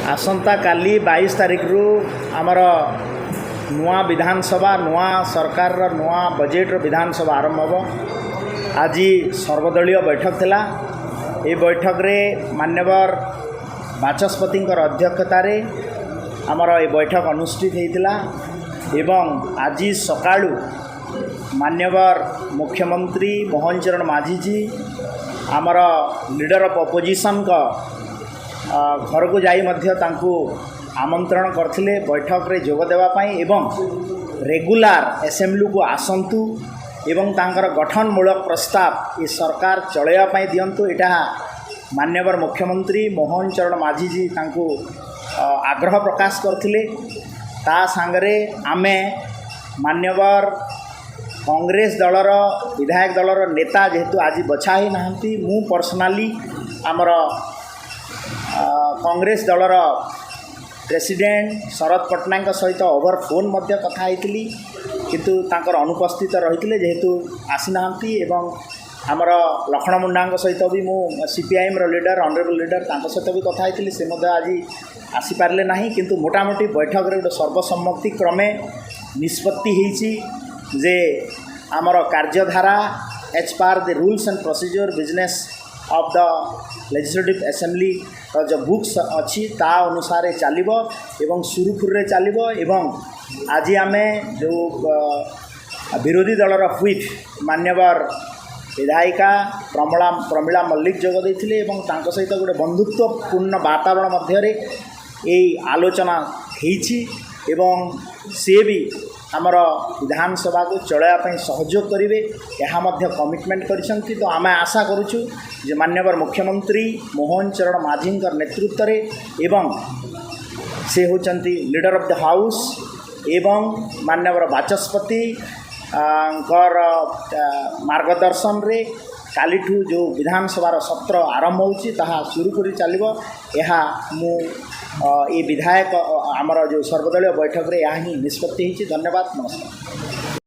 आसंता काली 22 तारीख रु आमर नुआ विधानसभा नुआ सरकार नुआ बजेट विधानसभा आरंभ हम। आज सर्वदलीय बैठक थिला। ये बैठक रे मान्यवर बाचस्पति अध्यक्षतार आमर ये बैठक अनुष्ठित होता एवं आज सकाळु मान्यवर मुख्यमंत्री मोहन चरण माझी जी आमर लीडर ऑफ अपोजिशन का घर को जाई मध्य तांकु आमंत्रण करथिले बैठक रे जोग देवा पाई एवं रेगुलार असेंबली को आसंतु एवं तांकर गठनमूलक प्रस्ताव ये सरकार चलैया पाई दियंतु। एटा मान्यवर मुख्यमंत्री मोहन चरण माझी जी तांकु आग्रह प्रकाश करथिले। ता सांगरे आमे मान्यवर कांग्रेस दलर विधायक दलर नेता जेहेतु आज बछा ही नाहंती मु पर्सनाली आमर कांग्रेस दलर प्रेसिडेंट शरद पट्टनायक सहित ओवर फोन मध्य कथा होइतिली किंतु तांकर अनुपस्थित रहितिले जेहेतु आसी नाहंती एवं आमर लक्ष्मण मुंडा सहित भी मु सीपीआईएम रो लीडर ऑनरेबल लीडर तांको सहित भी कथा होइतिली से मध्य आज आसी पारले नाही किंतु मोटामोटी बैठक रे सर्वसम्मति क्रमे निष्पत्ति होइछि जे आमर कार्यधारा as per the rules and procedure business of the legislative assembly जो बुक्स अच्छी ता अनुसार चलिबो एवं सुरुखुरे चलिबो। एवं आज आमे जो विरोधी दलर व्हिप मान्यवर विधायिका प्रमिला मल्लिक जोग देथिले एवं तांको सहित गोटे बंधुत्वपूर्ण वातावरण मध्यरे एई आलोचना हेछि एवं से भी आमर विधानसभा को चलाइबा सहयोग करेंगे यह कमिटमेंट करिसेंती। तो आम आशा करुचु जे मान्यवर मुख्यमंत्री मोहन चरण माझी नेतृत्व रे एवं से होचंती लीडर ऑफ द हाउस एवं मान्यवर बाचस्पति मार्गदर्शन रे कालीठू जो विधानसभा सत्र आरंभ होची ताहा सुरुखुरी चलिबो। यह मु ये विधायक आमर जो सर्वदलीय बैठक रे यह ही निष्पत्ति होची। धन्यवाद, नमस्कार।